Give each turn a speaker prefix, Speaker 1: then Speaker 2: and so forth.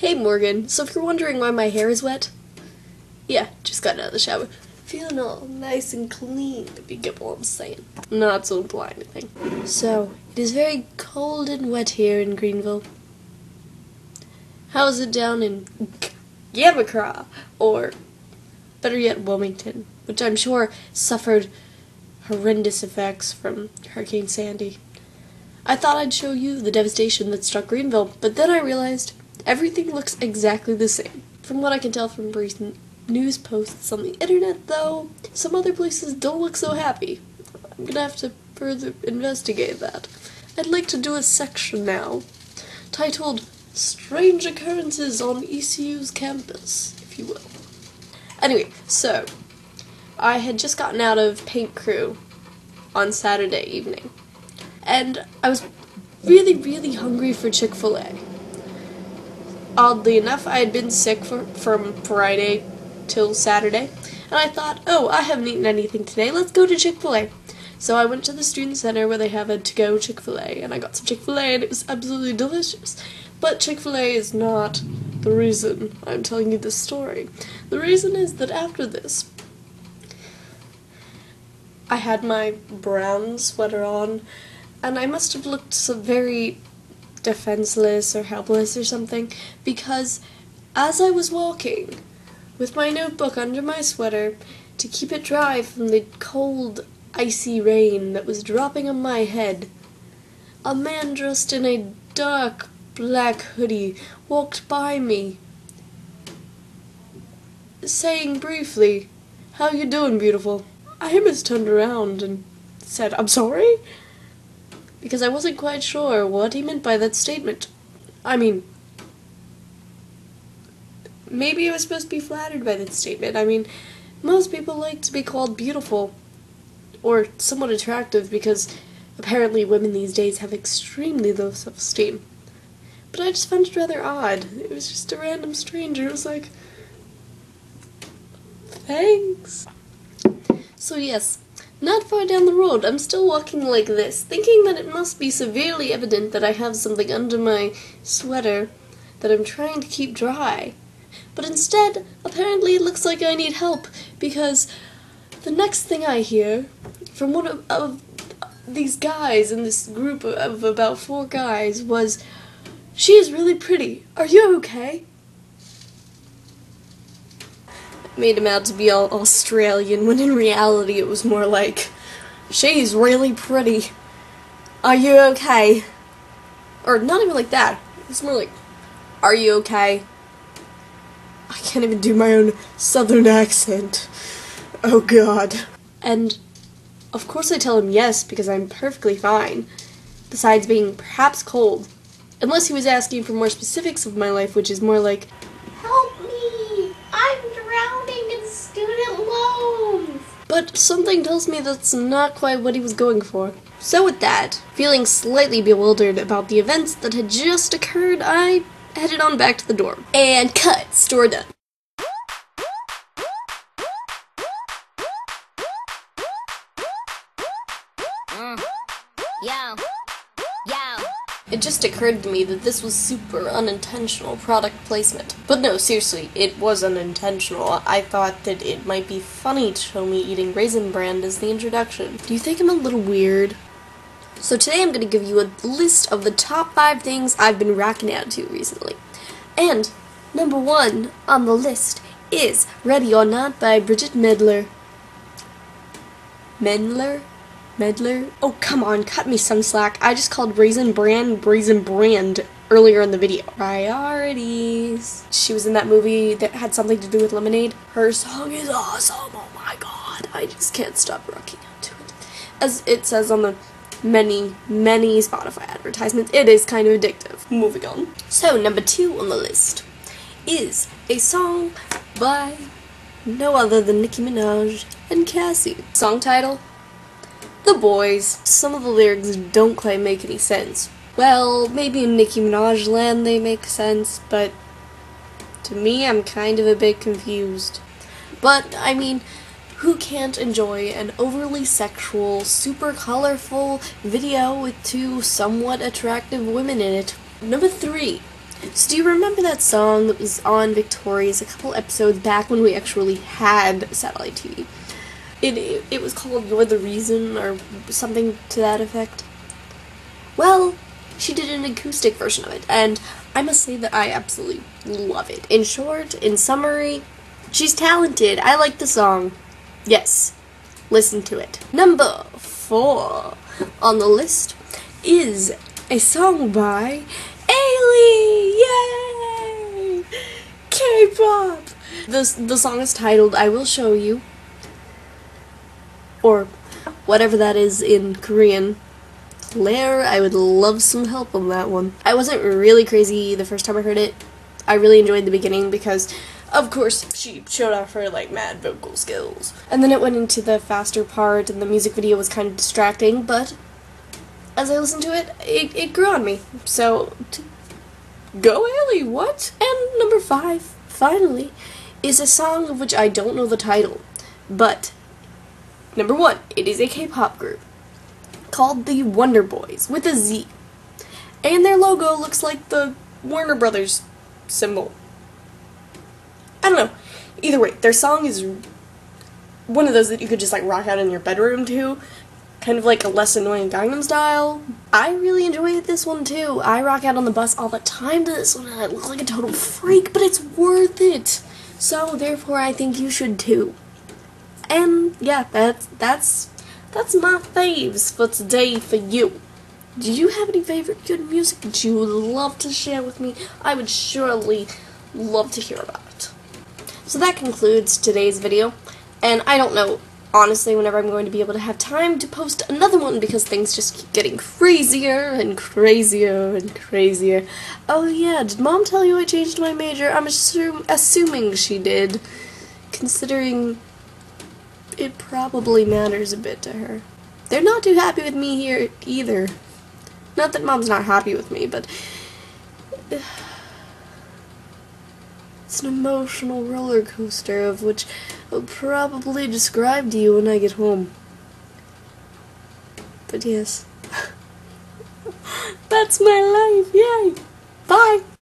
Speaker 1: Hey Morgan, so if you're wondering why my hair is wet, yeah, just got out of the shower. Feeling all nice and clean, if you get what I'm saying. Not so implying anything. So, it is very cold and wet here in Greenville. How is it down in Yamacraw, or better yet, Wilmington, which I'm sure suffered horrendous effects from Hurricane Sandy. I thought I'd show you the devastation that struck Greenville, but then I realized everything looks exactly the same. From what I can tell from recent news posts on the internet, though, some other places don't look so happy. I'm gonna have to further investigate that. I'd like to do a section now, titled Strange Occurrences on ECU's Campus, if you will. Anyway, so, I had just gotten out of paint crew on Saturday evening, and I was really hungry for Chick-fil-A. Oddly enough, I had been sick from Friday till Saturday, and I thought, oh, I haven't eaten anything today, let's go to Chick-fil-A. So I went to the student center where they have a to-go Chick-fil-A, and I got some Chick-fil-A, and it was absolutely delicious. But Chick-fil-A is not the reason I'm telling you this story. The reason is that after this, I had my brown sweater on, and I must have looked so very defenseless or helpless or something, because as I was walking with my notebook under my sweater to keep it dry from the cold, icy rain that was dropping on my head, a man dressed in a dark black hoodie walked by me, saying briefly, "How you doing, beautiful?" I almost turned around and said, "I'm sorry?" Because I wasn't quite sure what he meant by that statement. I mean, maybe I was supposed to be flattered by that statement. I mean, most people like to be called beautiful, or somewhat attractive, because apparently women these days have extremely low self-esteem. But I just found it rather odd. It was just a random stranger. It was like, thanks. So yes, not far down the road, I'm still walking like this, thinking that it must be severely evident that I have something under my sweater that I'm trying to keep dry. But instead, apparently it looks like I need help, because the next thing I hear from one of these guys in this group of about 4 guys was, "She is really pretty. Are you okay?" Made him out to be all Australian, when in reality it was more like, "She's really pretty. Are you okay?" Or not even like that. It's more like, "Are you okay?" I can't even do my own southern accent. Oh god. And of course I tell him yes, because I'm perfectly fine, besides being perhaps cold. Unless he was asking for more specifics of my life, which is more like, "Help me! I'm drowning in student loans!" But something tells me that's not quite what he was going for. So with that, feeling slightly bewildered about the events that had just occurred, I headed on back to the dorm. And cut! Story done. It just occurred to me that this was super unintentional product placement. But no, seriously, it was unintentional. I thought that it might be funny to show me eating Raisin Bran as the introduction. Do you think I'm a little weird? So today I'm going to give you a list of the top 5 things I've been rocking out to recently. And number 1 on the list is Ready or Not by Bridget Medler. Medler? Oh, come on, cut me some slack. I just called Raisin Brand earlier in the video. Priorities. She was in that movie that had something to do with lemonade. Her song is awesome. Oh my god. I just can't stop rocking out to it. As it says on the many Spotify advertisements, it is kind of addictive. Moving on. So, number 2 on the list is a song by no other than Nicki Minaj and Cassie. Song title? The Boys. Some of the lyrics don't quite make any sense. Well, maybe in Nicki Minaj land they make sense, but to me I'm kind of a bit confused. But, I mean, who can't enjoy an overly sexual, super colorful video with 2 somewhat attractive women in it? Number 3 So do you remember that song that was on Victoria's a couple episodes back when we actually had satellite TV? It was called You're the Reason, or something to that effect. Well, she did an acoustic version of it, and I must say that I absolutely love it. In short, in summary, she's talented. I like the song. Yes, listen to it. Number 4 on the list is a song by Ailey! Yay! K-pop! The song is titled I Will Show You, or whatever that is in Korean. Claire, I would love some help on that one. I wasn't really crazy the first time I heard it. I really enjoyed the beginning because, of course, she showed off her, like, mad vocal skills. And then it went into the faster part, and the music video was kind of distracting, but as I listened to it, it grew on me. So, go Ailey, what? And number 5, finally, is a song of which I don't know the title, but number 1, it is a K-pop group called the Wonder Boys, with a Z. And their logo looks like the Warner Brothers symbol. I don't know. Either way, their song is one of those that you could just, like, rock out in your bedroom to. Kind of like a less annoying Gangnam Style. I really enjoyed this one, too. I rock out on the bus all the time to this one, and I look like a total freak, but it's worth it. So, therefore, I think you should, too. And, yeah, that's my faves for today for you. Do you have any favorite good music that you would love to share with me? I would surely love to hear about it. So that concludes today's video, and I don't know, honestly, whenever I'm going to be able to have time to post another one because things just keep getting crazier and crazier and crazier. Oh yeah, did Mom tell you I changed my major? I'm assuming she did, considering it probably matters a bit to her. They're not too happy with me here either. Not that Mom's not happy with me, but it's an emotional roller coaster of which I'll probably describe to you when I get home. But yes, that's my life, yay! Bye!